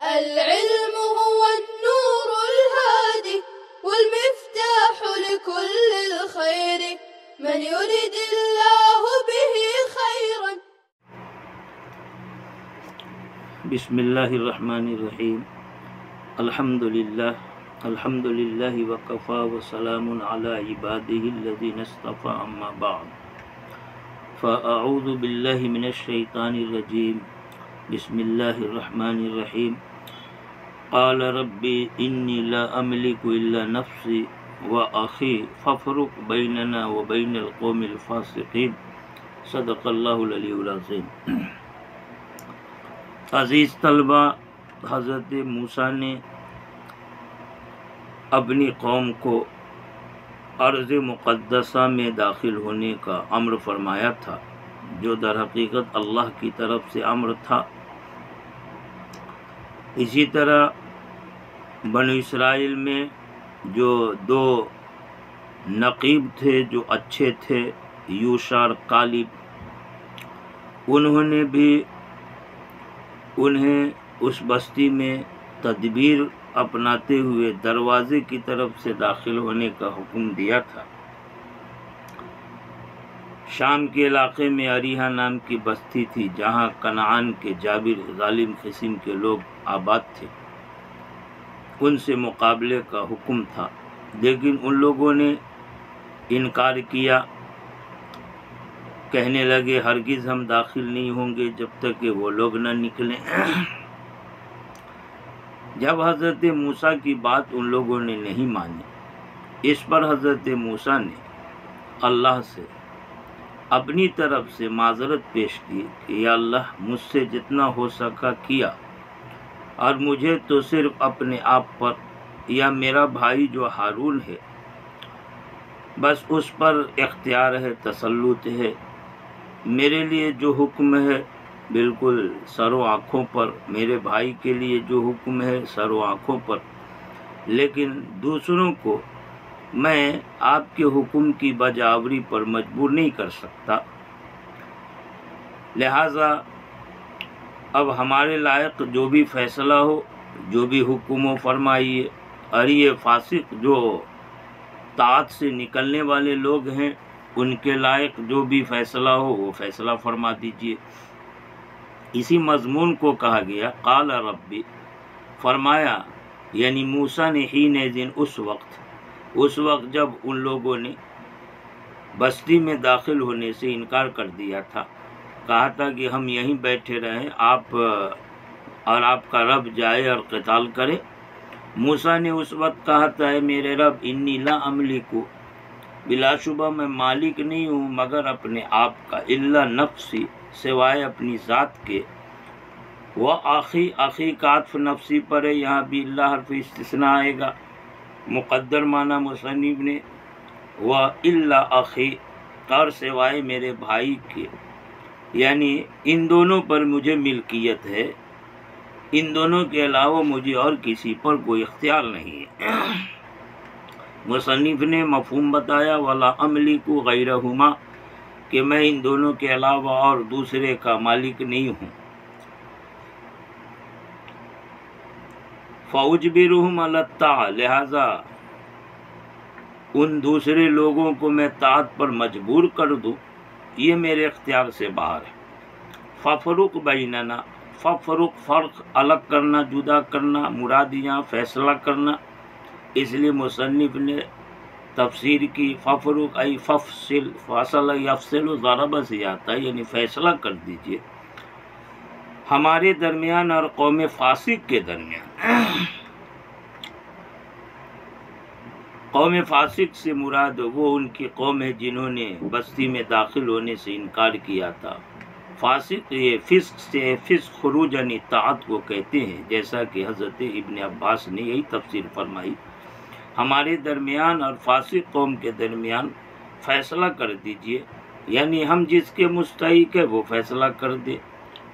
العلم هو النور الهادي والمفتاح لكل الخير من يرد الله به خيرا. بسم اللہ الرحمن الرحیم. الحمد للہ وکفا وسلام علی عبادہ الذین اصطفى اما بعد فاعوذ باللہ من الشیطان الرجیم. بسم اللہ الرحمن الرحیم. قال ربی انی لا املک الا نفسی واخی فافرق بیننا وبین القوم الفاسقین. صدق اللہ العلی العظیم. عزیز طلبہ، حضرت موسیٰ نے اپنی قوم کو ارض مقدسہ میں داخل ہونے کا امر فرمایا تھا، جو در حقیقت اللہ کی طرف سے امر تھا. اسی طرح بنو اسرائیل میں جو دو نقیب تھے جو اچھے تھے، یوشع اور کالب، انہیں اس بستی میں تدبیر اپناتے ہوئے دروازے کی طرف سے داخل ہونے کا حکم دیا تھا. شام کے علاقے میں اریحہ نام کی بستی تھی، جہاں کنعان کے جابر ظالم قسم کے لوگ آباد تھے. ان سے مقابلے کا حکم تھا، لیکن ان لوگوں نے انکار کیا. کہنے لگے ہرگز ہم داخل نہیں ہوں گے جب تک کہ وہ لوگ نہ نکلیں. جب حضرت موسیٰ کی بات ان لوگوں نے نہیں مانی، اس پر حضرت موسیٰ نے اللہ سے اپنی طرف سے معذرت پیش کی کہ یا اللہ، مجھ سے جتنا ہو سکا کیا، اور مجھے تو صرف اپنے آپ پر یا میرا بھائی جو ہارون ہے بس اس پر اختیار ہے، تسلط ہے. میرے لیے جو حکم ہے بالکل سر و آنکھوں پر، میرے بھائی کے لیے جو حکم ہے سر و آنکھوں پر، لیکن دوسروں کو میں آپ کے حکم کی بجاوری پر مجبور نہیں کر سکتا. لہذا اب ہمارے لائق جو بھی فیصلہ ہو، جو بھی حکم و فرمائیے، اور یہ فاسق جو طاعت سے نکلنے والے لوگ ہیں، ان کے لائق جو بھی فیصلہ ہو وہ فیصلہ فرما دیجیے. اسی مضمون کو کہا گیا قال ربی، فرمایا یعنی موسیٰ نے حین ذن اس وقت جب ان لوگوں نے بستی میں داخل ہونے سے انکار کر دیا تھا، کہا تھا کہ ہم یہیں بیٹھے رہیں، آپ کا رب جائے اور قتال کرے. موسیٰ نے اس وقت کہا تھا اے میرے رب انی لا املک، بلا شبہ میں مالک نہیں ہوں مگر اپنے آپ کا، الا نفسی، سوائے اپنی ذات کے. وہ آخی کا عطف نفسی پر ہے، یہاں بھی اللہ حرف استثناء آئے گا. مقدر معنی مصنف نے وہ الا آخی، اور سوائے میرے بھائی کے، یعنی ان دونوں پر مجھے ملکیت ہے، ان دونوں کے علاوہ مجھے اور کسی پر کوئی اختیار نہیں ہے. مصنف نے مفہوم بتایا ولا املک غیرہما، کہ میں ان دونوں کے علاوہ اور دوسرے کا مالک نہیں ہوں. فاجبرہم علی الطاعۃ، لہذا ان دوسرے لوگوں کو میں طاعت پر مجبور کر دوں، یہ میرے اختیار سے باہر ہے. ففرق بیننا، ففرق فرق، الگ کرنا، جدا کرنا، مراد یہاں فیصلہ کرنا. اس لیے مصنف نے تفسیر کی ففرق ای ففصل، فاصلہ یفصل ضرب سے آتا ہے، یعنی فیصلہ کر دیجئے ہمارے درمیان اور قوم فاسق کے درمیان. قوم فاسق سے مراد وہ ان کی قوم ہے جنہوں نے بستی میں داخل ہونے سے انکار کیا تھا. فاسق یہ فسق سے فسق خروج عن اطاعت کو کہتے ہیں، جیسا کہ حضرت ابن عباس نے یہی تفسیر فرمائی. ہمارے درمیان اور فاسق قوم کے درمیان فیصلہ کر دیجئے، یعنی ہم جس کے مستحق ہیں وہ فیصلہ کر دے،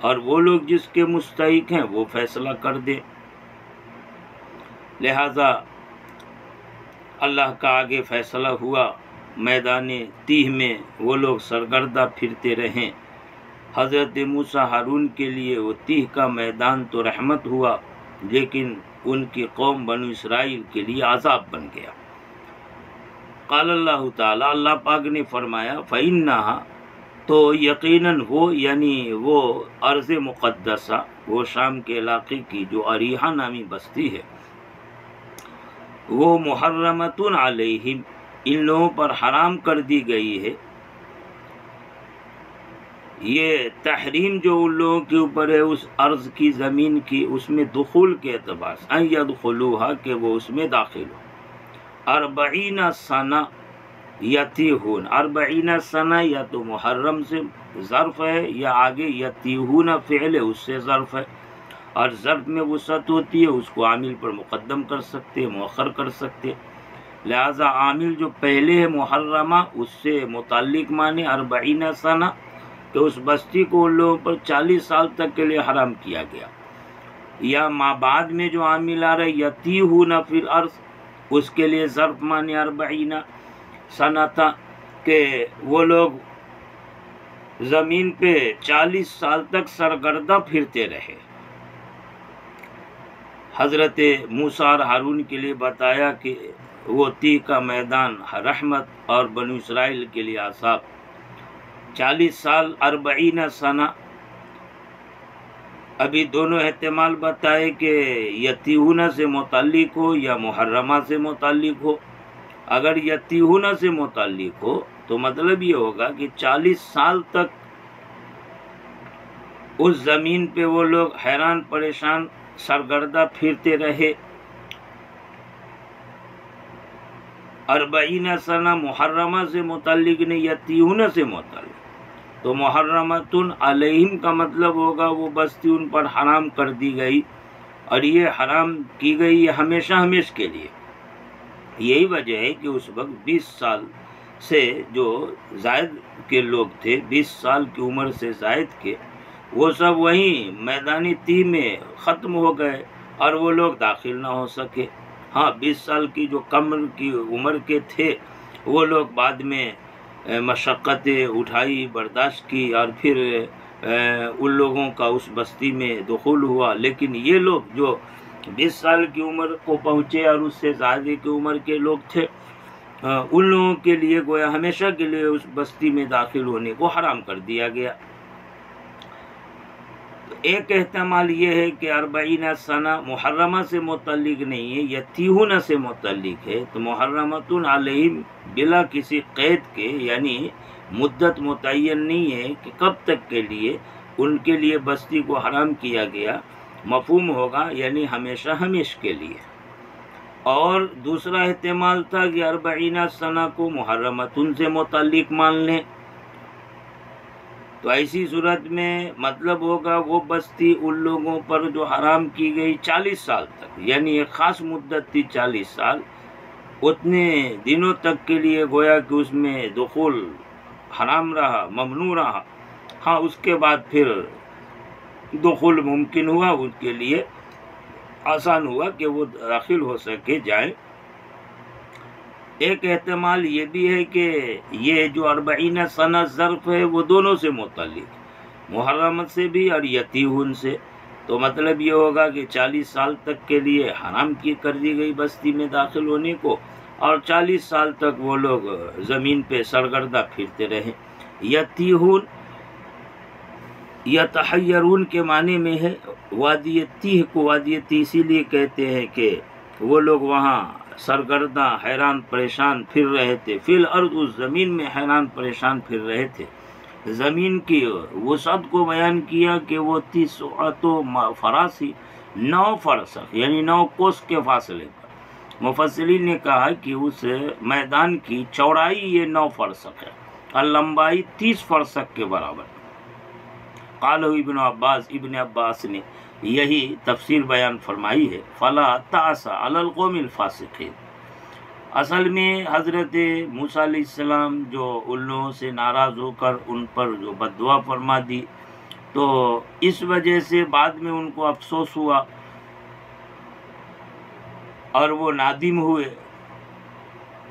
اور وہ لوگ جس کے مستحق ہیں وہ فیصلہ کر دے. لہذا اللہ کا آگے فیصلہ ہوا، میدان تیہ میں وہ لوگ سرگردہ پھرتے رہیں. حضرت موسیٰ ہارون کے لیے وہ تیہ کا میدان تو رحمت ہوا، لیکن ان کی قوم بنو اسرائیل کے لیے عذاب بن گیا۔ قال اللہ تعالیٰ، اللہ پاک نے فرمایا فَإِنَّهَا، تو یقیناً وہ یعنی وہ ارض مقدسہ، وہ شام کے علاقے کی جو اریحہ نامی بستی ہے، وہ محرمۃ علیہم، ان لوگوں پر حرام کر دی گئی ہے۔ یہ تحریم جو ان لوگوں کے اوپر ہے اس ارض کی، زمین کی، اس میں دخول کے اعتبار سے، ان یدخلوہا، کہ وہ اس میں داخل ہو۔ 40 سنہ یتیہون، 40 سنہ یا تو محرم سے ظرف ہے یا آگے یتیہون فعل ہے اس سے ظرف ہے، اور ظرف میں وسعت ہوتی ہے، اس کو عامل پر مقدم کر سکتے، مؤخر کر سکتے، لہذا عامل جو پہلے ہے محرمہ اس سے متعلق معنی 40 سنہ، کہ اس بستی کو ان لوگوں پر 40 سال تک کے لیے حرام کیا گیا، یا ما بعد میں جو عامل آ رہا ہے یتیہون فی الارض، اس کے لیے ظرف معنی 40 سنہ تھا کہ وہ لوگ زمین پہ 40 سال تک سرگردہ پھرتے رہے۔ حضرت موسیٰ اور ہارون کے لیے بتایا کہ وہ تیہ کا میدان رحمت اور بنو اسرائیل کے لیے عذاب، 40 سال 40 سنہ۔ ابھی دونوں احتمال بتائے کہ یتیہون سے متعلق ہو یا محرمہ سے متعلق ہو۔ اگر یتیہون سے متعلق ہو تو مطلب یہ ہوگا کہ 40 سال تک اس زمین پہ وہ لوگ حیران پریشان سرگردہ پھرتے رہے۔ 40 سنہ محرمہ سے متعلق نہیں، یتیہون سے متعلق، تو محرمۃ علیہم کا مطلب ہوگا وہ بستی ان پر حرام کر دی گئی، اور یہ حرام کی گئی ہمیشہ ہمیشہ کے لیے۔ یہی وجہ ہے کہ اس وقت 20 سال سے جو زائد کے لوگ تھے، 20 سال کی عمر سے زائد کے، وہ سب وہیں میدانی تیہ میں ختم ہو گئے اور وہ لوگ داخل نہ ہو سکے۔ ہاں 20 سال کی جو کم کی عمر کے تھے وہ لوگ بعد میں مشقتیں اٹھائی، برداشت کی، اور پھر ان لوگوں کا اس بستی میں دخول ہوا، لیکن یہ لوگ جو 20 سال کی عمر کو پہنچے اور اس سے زیادہ کی عمر کے لوگ تھے، ان لوگوں کے لیے گویا ہمیشہ کے لیے اس بستی میں داخل ہونے کو حرام کر دیا گیا۔ ایک احتمال یہ ہے کہ 40 سنہ محرمہ سے متعلق نہیں ہے، یتیہون سے متعلق ہے، تو محرمۃ علیہم بلا کسی قید کے، یعنی مدت متعین نہیں ہے کہ کب تک کے لیے ان کے لیے بستی کو حرام کیا گیا، مفہوم ہوگا یعنی ہمیشہ ہمیشہ کے لیے۔ اور دوسرا احتمال تھا کہ 40 سنہ کو محرمۃ سے متعلق مان لیں، تو ایسی صورت میں مطلب ہوگا وہ بستی ان لوگوں پر جو حرام کی گئی 40 سال تک، یعنی ایک خاص مدت تھی 40 سال، اتنے دنوں تک کے لیے گویا کہ اس میں دخول حرام رہا، ممنوع رہا۔ ہاں اس کے بعد پھر دخول ممکن ہوا، ان کے لیے آسان ہوا کہ وہ داخل ہو سکے، جائیں۔ ایک احتمال یہ بھی ہے کہ یہ جو 40 سنہ ظرف ہے وہ دونوں سے متعلق، محرمت سے بھی اور یتیہون سے، تو مطلب یہ ہوگا کہ 40 سال تک کے لیے حرام کی کر دی گئی بستی میں داخل ہونے کو، اور 40 سال تک وہ لوگ زمین پہ سرگردہ پھرتے رہے۔ یتیہون یتحیرون کے معنی میں ہے، وادی تیہ کو وادی تیہ اسی لیے کہتے ہیں کہ وہ لوگ وہاں سرگردہ حیران پریشان پھر رہے تھے، فی الارض اس زمین میں حیران پریشان پھر رہے تھے۔ زمین کی وسعت کو بیان کیا کہ وہ 30 فراسی 9 فرسخ یعنی 9 کوس کے فاصلے پر۔ مفسرین نے کہا کہ اس میدان کی چوڑائی یہ 9 فرسخ ہے اور لمبائی 30 فرسخ کے برابر۔ قالہ ابن عباس نے یہی تفسیر بیان فرمائی ہے، فلا تعس علی القوم الفاسقین۔ اصل میں حضرت موسیٰ علیہ السلام جو ان لوگوں سے ناراض ہو کر ان پر جو بددعا فرما دی، تو اس وجہ سے بعد میں ان کو افسوس ہوا اور وہ نادم ہوئے۔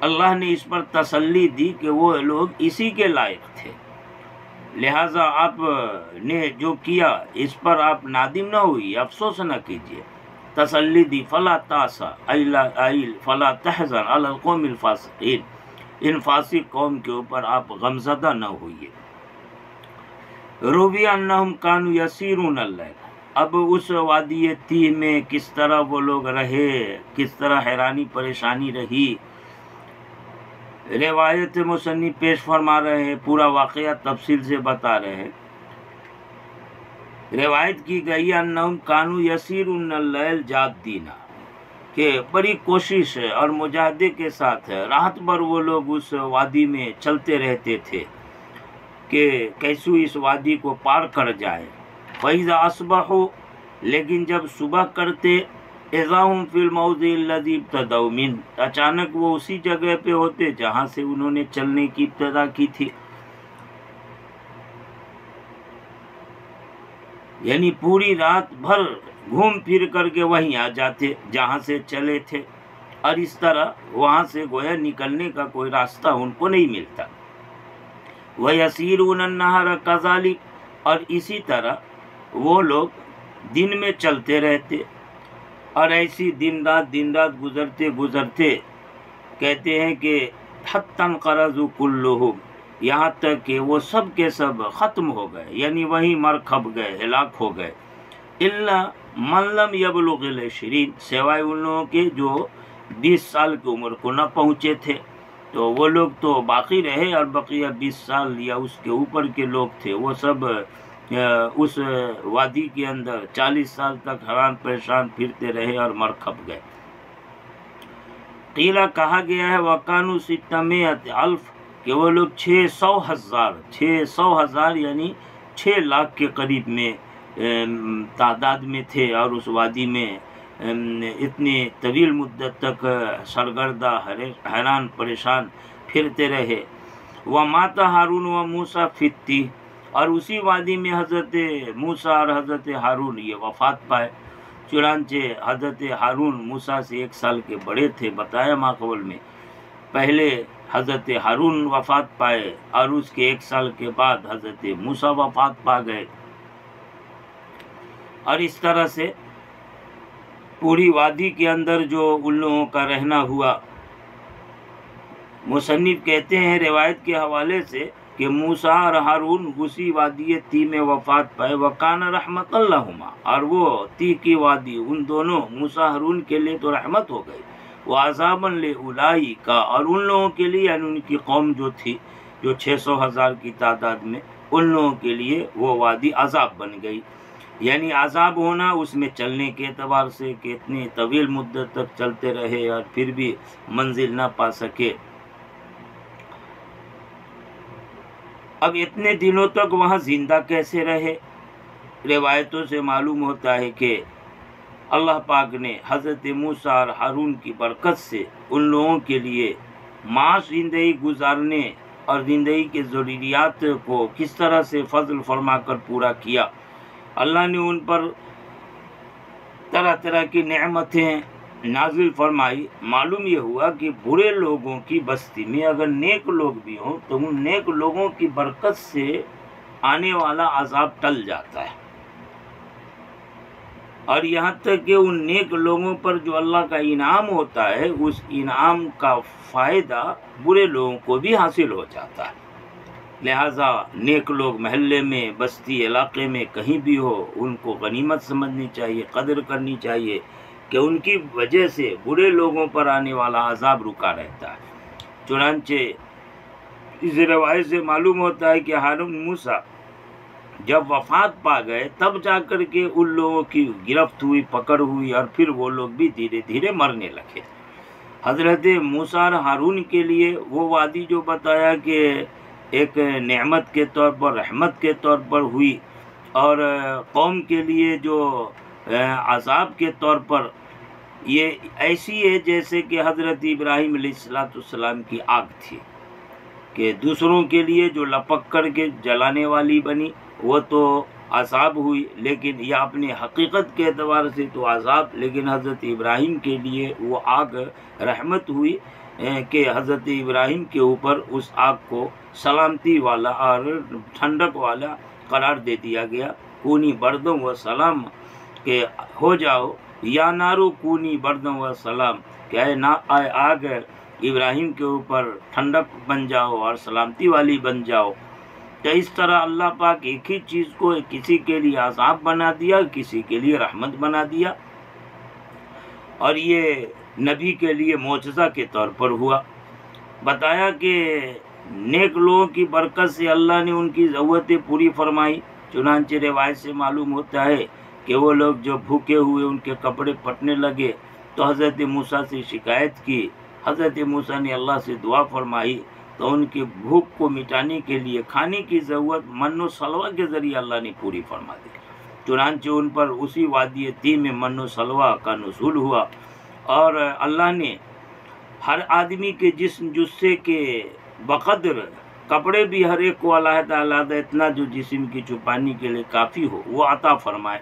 اللہ نے اس پر تسلی دی کہ وہ لوگ اسی کے لائق تھے، لہٰذا آپ نے جو کیا اس پر آپ نادم نہ ہوئیے، افسوس نہ کیجیے، تسلی دی فلا تاسا فلا تحزن علی القوم الفاسقین، ان فاسق قوم کے اوپر آپ غمزدہ نہ ہوئیے۔ روی انہم کانوا یسیرون اللیل، اب اس وادی تیہ میں کس طرح وہ لوگ رہے، کس طرح حیرانی پریشانی رہی، روایت مصنف پیش فرما رہے ہیں، پورا واقعہ تفصیل سے بتا رہے ہیں۔ روایت کی گئی انہم کانوا یسیرون اللیل جادین، کہ بڑی کوشش اور مجاہدے کے ساتھ رات بھر وہ لوگ اس وادی میں چلتے رہتے تھے کہ کیسو اس وادی کو پار کر جائے۔ فَإِذَا أَصْبَحُوا، لیکن جب صبح کرتے، اِذَا هُمْ فِي الْمَوْضِعِ الَّذِي ابْتَدَوْا مِنْهُ، اچانک وہ اسی جگہ پہ ہوتے جہاں سے انہوں نے چلنے کی ابتدا کی تھی، یعنی پوری رات بھر گھوم پھر کر کے وہیں آ جاتے جہاں سے چلے تھے، اور اس طرح وہاں سے گویا نکلنے کا کوئی راستہ ان کو نہیں ملتا۔ وَيَسِيرُونَ النَّهَارَ كَذَلِكَ، اور اسی طرح وہ لوگ دن میں چلتے رہتے، اور ایسی دن رات گزرتے گزرتے کہتے ہیں کہ حَتَّى انْقَرَضُوا كُلُّهُمْ، یہاں تک کہ وہ سب کے سب ختم ہو گئے، یعنی وہیں مر کھپ گئے، ہلاک ہو گئے۔ اِلَّا مَن لَّمْ يَبْلُغِ الْعِشْرِينَ، سوائے ان لوگوں کے جو 20 سال کی عمر کو نہ پہنچے تھے، تو وہ لوگ تو باقی رہے، اور بقیہ 20 سال یا اس کے اوپر کے لوگ تھے، وہ سب اس وادی کے اندر 40 سال تک حیران پریشان پھرتے رہے اور مر کھپ گئے۔ قیلہ کہا گیا ہے وَكَانُوا 600,000، کہ وہ لوگ 600,000 یعنی 6 لاکھ کے قریب میں تعداد میں تھے، اور اس وادی میں اتنی طویل مدت تک سرگردہ حیران پریشان پھرتے رہے۔ وَمَاتَ ہارون وَمُوسَىٰ فِي التِّيهِ، اور اسی وادی میں حضرت موسیٰ اور حضرت ہارون یہ وفات پائے۔ چنانچہ حضرت ہارون موسیٰ سے 1 سال کے بڑے تھے، بتایا ماقبل میں، پہلے حضرت ہارون وفات پائے، اور اس کے 1 سال کے بعد حضرت موسیٰ وفات پا گئے۔ اور اس طرح سے پوری وادی کے اندر جو ان لوگوں کا رہنا ہوا، مصنف کہتے ہیں روایت کے حوالے سے کہ موسیٰ اور ہارون اسی وادی تیہ میں وفات پائے، وَكَانَ رَحْمَةً لَّهُمَا، اور وہ تیہ کی وادی ان دونوں موسیٰ ہارون کے لیے تو رحمت ہو گئی، وَعَذَابًا لِّأُولَٰئِكَ، اور ان لوگوں کے لیے یعنی ان کی قوم جو تھی جو 600,000 کی تعداد میں، ان لوگوں کے لیے وہ وادی عذاب بن گئی، یعنی عذاب ہونا اس میں چلنے کے اعتبار سے کہ اتنی طویل مدت تک چلتے رہے اور پھر بھی منزل نہ پا سکے۔ اب اتنے دنوں تک وہاں زندہ کیسے رہے؟ روایتوں سے معلوم ہوتا ہے کہ اللہ پاک نے حضرت موسیٰ اور ہارون کی برکت سے ان لوگوں کے لیے معاش زندگی گزارنے اور زندگی کے ضروریات کو کس طرح سے فضل فرما کر پورا کیا۔ اللہ نے ان پر طرح طرح کی نعمتیں نازل فرمائی۔ معلوم یہ ہوا کہ برے لوگوں کی بستی میں اگر نیک لوگ بھی ہوں تو ان نیک لوگوں کی برکت سے آنے والا عذاب ٹل جاتا ہے، اور یہاں تک کہ ان نیک لوگوں پر جو اللہ کا انعام ہوتا ہے اس انعام کا فائدہ برے لوگوں کو بھی حاصل ہو جاتا ہے۔ لہٰذا نیک لوگ محلے میں، بستی علاقے میں کہیں بھی ہو، ان کو غنیمت سمجھنی چاہیے، قدر کرنی چاہیے کہ ان کی وجہ سے برے لوگوں پر آنے والا عذاب رکا رہتا ہے۔ چنانچہ اس روایت سے معلوم ہوتا ہے کہ ہارون موسیٰ جب وفات پا گئے تب جا کر کے ان لوگوں کی گرفت ہوئی، پکڑ ہوئی، اور پھر وہ لوگ بھی دھیرے دھیرے مرنے لگے۔ حضرت موسیٰ اور ہارون کے لیے وہ وادی جو بتایا کہ ایک نعمت کے طور پر، رحمت کے طور پر ہوئی، اور قوم کے لیے جو عذاب کے طور پر یہ ایسی ہے جیسے کہ حضرت ابراہیم علیہ السلام کی آگ تھی کہ دوسروں کے لیے جو لپک کر کے جلانے والی بنی وہ تو عذاب ہوئی، لیکن یہ اپنے حقیقت کے اعتبار سے تو عذاب، لیکن حضرت ابراہیم کے لیے وہ آگ رحمت ہوئی کہ حضرت ابراہیم کے اوپر اس آگ کو سلامتی والا اور ٹھنڈک والا قرار دے دیا گیا۔ کونی بردم و سلام کہ ہو جاؤ یا نارو کونی بردم و سلام، کہ اے آگ ابراہیم کے اوپر ٹھنڈک بن جاؤ اور سلامتی والی بن جاؤ۔ تو اس طرح اللہ پاک ایک ہی چیز کو کسی کے لیے عذاب بنا دیا، کسی کے لیے رحمت بنا دیا، اور یہ نبی کے لیے معجزہ کے طور پر ہوا۔ بتایا کہ نیک لوگوں کی برکت سے اللہ نے ان کی ضرورتیں پوری فرمائی۔ چنانچہ روایت سے معلوم ہوتا ہے کہ وہ لوگ جو بھوکے ہوئے ان کے کپڑے پھٹنے لگے تو حضرت موسیٰ سے شکایت کی۔ حضرت موسیٰ نے اللہ سے دعا فرمائی تو ان کی بھوک کو مٹانے کے لیے کھانے کی ضرورت من و سلوہ کے ذریعے اللہ نے پوری فرما دی۔ چنانچہ ان پر اسی وادی تیہ میں من و سلوہ کا نزول ہوا، اور اللہ نے ہر آدمی کے جسم جثے کے بقدر کپڑے بھی ہر ایک کو علیحدہ علیحدہ اتنا جو جسم کی چھپانے کے لیے کافی ہو وہ عطا فرمائے۔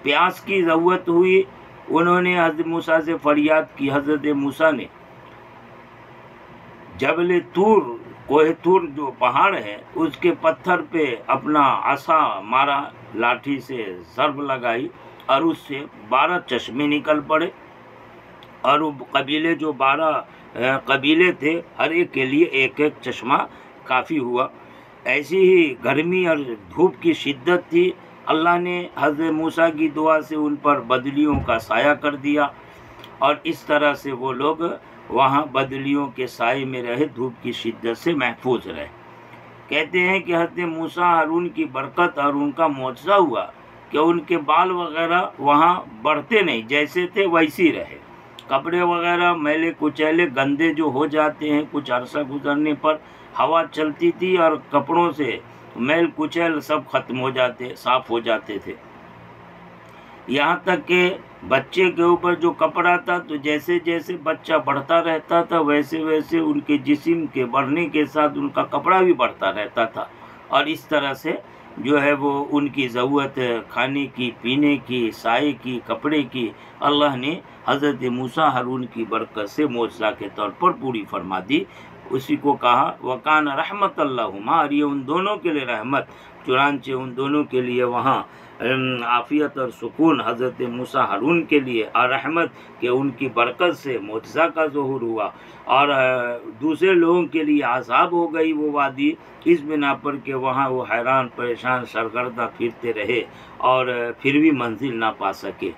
پیاس کی ضرورت ہوئی، انہوں نے حضرت موسیٰ سے فریاد کی۔ حضرت موسیٰ نے جبل طور، کوہ طور جو پہاڑ ہے، اس کے پتھر پہ اپنا عصا مارا، لاٹھی سے ضرب لگائی، اور اس سے 12 چشمے نکل پڑے، اور وہ قبیلے جو 12 قبیلے تھے ہر ایک کے لیے ایک ایک چشمہ کافی ہوا۔ ایسی ہی گرمی اور دھوپ کی شدت تھی، اللہ نے حضرت موسیٰ کی دعا سے ان پر بدلیوں کا سایہ کر دیا، اور اس طرح سے وہ لوگ وہاں بدلیوں کے سائے میں رہے، دھوپ کی شدت سے محفوظ رہے۔ کہتے ہیں کہ حضرت موسیٰ ہارون کی برکت اور ان کا معجزہ ہوا کہ ان کے بال وغیرہ وہاں بڑھتے نہیں، جیسے تھے ویسی رہے۔ کپڑے وغیرہ میلے کچیلے گندے جو ہو جاتے ہیں کچھ عرصہ گزرنے پر، ہوا چلتی تھی اور کپڑوں سے میل کچیل سب ختم ہو جاتے، صاف ہو جاتے تھے۔ یہاں تک کہ بچے کے اوپر جو کپڑا تھا تو جیسے جیسے بچہ بڑھتا رہتا تھا ویسے ویسے ان کے جسم کے بڑھنے کے ساتھ ان کا کپڑا بھی بڑھتا رہتا تھا، اور اس طرح سے جو ہے وہ ان کی ضرورت کھانے کی، پینے کی، سائے کی، کپڑے کی اللہ نے حضرت موسیٰ ہارون کی برکت سے معجزہ کے طور پر پوری فرما دی۔ اسی کو کہا وکان رحمت اللہما، اور یہ ان دونوں کے لیے رحمت، چنانچہ ان دونوں کے لیے وہاں عافیت اور سکون حضرت موسیٰ ہارون کے لیے، اور رحمت کہ ان کی برکت سے معجزہ کا ظہور ہوا، اور دوسرے لوگوں کے لیے عذاب ہو گئی وہ وادی، اس بنا پر کہ وہاں وہ حیران پریشان سرگردہ پھرتے رہے اور پھر بھی منزل نہ پا سکے۔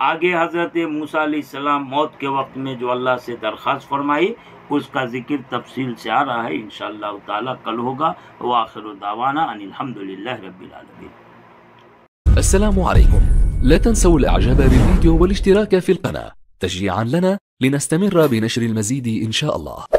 آگے حضرت موسیٰ علیہ السلام موت کے وقت میں جو اللہ سے درخواست فرمائی اس کا ذکر تفصیل سے آ رہا ہے، انشاءاللہ تعالی کل ہوگا۔ وآخر دعوانا ان الحمدللہ رب العالمین۔ السلام عليكم، لا تنسوا الاعجاب بالفيديو والاشتراك في القناة تشجيعا لنا لنستمر بنشر المزيد إن شاء الله.